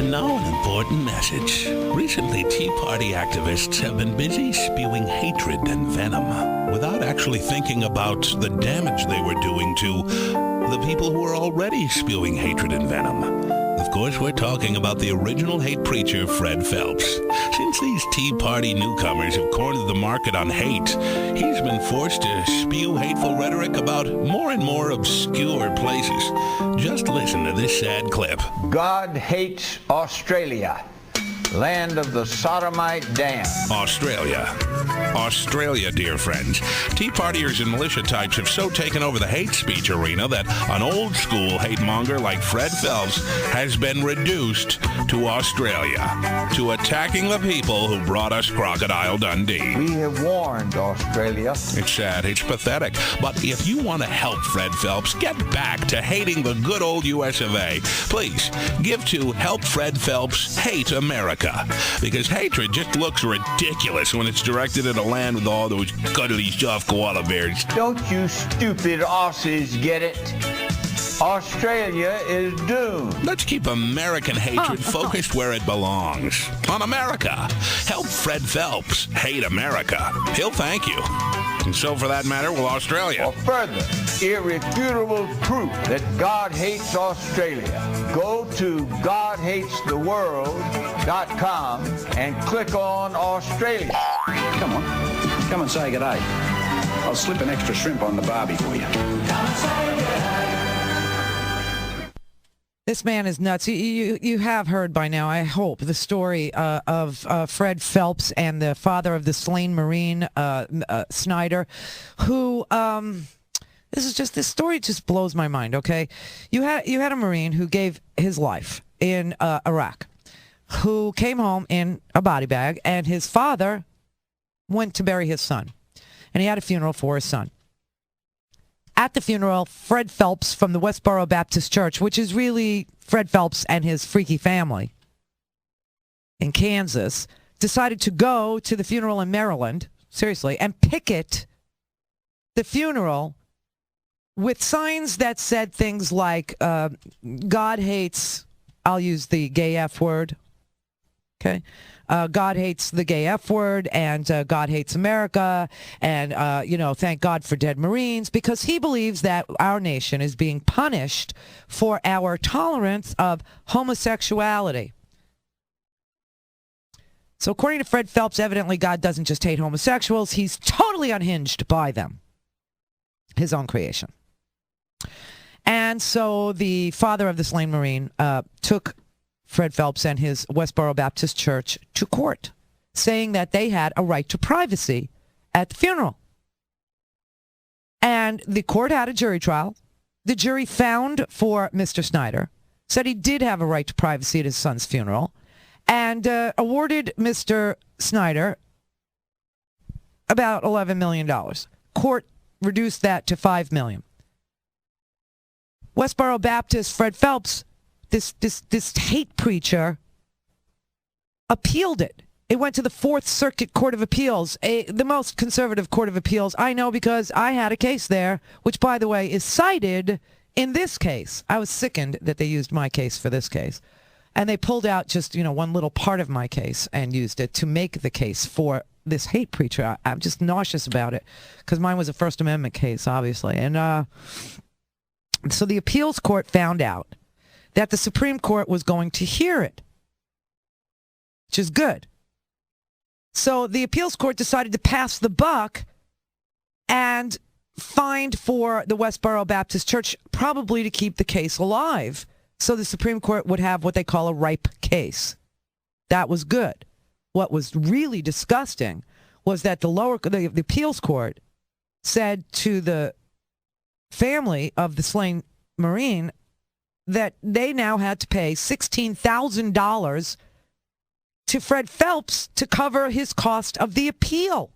Now an important message. Recently, Tea Party activists have been busy spewing hatred and venom without actually thinking about the damage they were doing to the people who are already spewing hatred and venom. Of course, we're talking about the original hate preacher, Fred Phelps. Since these Tea Party newcomers have cornered the market on hate, he's been forced to spew hateful rhetoric about more and more obscure places. Just listen to this sad clip. God hates Australia, land of the sodomite damned. Australia, dear friends. Tea Partiers and militia types have so taken over the hate speech arena that an old-school hate-monger like Fred Phelps has been reduced to Australia, to attacking the people who brought us Crocodile Dundee. We have warned Australia. It's sad, it's pathetic. But if you want to help Fred Phelps get back to hating the good old US of A, please give to Help Fred Phelps Hate America. Because hatred just looks ridiculous when it's directed at a land with all those cuddly soft koala bears. Don't you stupid Aussies get it? Australia is doomed. Let's keep American hatred focused where it belongs. On America. Help Fred Phelps hate America. He'll thank you. And so, for that matter, will Australia. For further irrefutable proof that God hates Australia, go to GodHatesTheWorld.com and click on Australia. Come on. Come and say g'day. I'll slip an extra shrimp on the barbie for you. This man is nuts. You have heard by now, I hope, the story of Fred Phelps and the father of the slain Marine, Snyder, who, this story just blows my mind, okay? You had a Marine who gave his life in Iraq, who came home in a body bag, and his father went to bury his son, and he had a funeral for his son. At the funeral, Fred Phelps from the Westboro Baptist Church, which is really Fred Phelps and his freaky family in Kansas, decided to go to the funeral in Maryland, seriously, and picket the funeral with signs that said things like, God hates, I'll use the gay F word, okay? God hates the gay F word, and God hates America, and, thank God for dead Marines, because he believes that our nation is being punished for our tolerance of homosexuality. So according to Fred Phelps, evidently God doesn't just hate homosexuals, he's totally unhinged by them, his own creation. And so the father of the slain Marine took Fred Phelps and his Westboro Baptist Church to court, saying that they had a right to privacy at the funeral. And the court had a jury trial. The jury found for Mr. Snyder, said he did have a right to privacy at his son's funeral, and awarded Mr. Snyder about $11 million. Court reduced that to $5 million. Westboro Baptist Fred Phelps, this hate preacher, appealed it. It went to the Fourth Circuit Court of Appeals, the most conservative court of appeals. I know because I had a case there, which, by the way, is cited in this case. I was sickened that they used my case for this case. And they pulled out just, one little part of my case and used it to make the case for this hate preacher. I'm just nauseous about it because mine was a First Amendment case, obviously. And so the appeals court found out that the Supreme Court was going to hear it, which is good. So the appeals court decided to pass the buck and fined for the Westboro Baptist Church, probably to keep the case alive, so the Supreme Court would have what they call a ripe case. That was good. What was really disgusting was that the appeals court said to the family of the slain Marine that they now had to pay $16,000 to Fred Phelps to cover his cost of the appeal.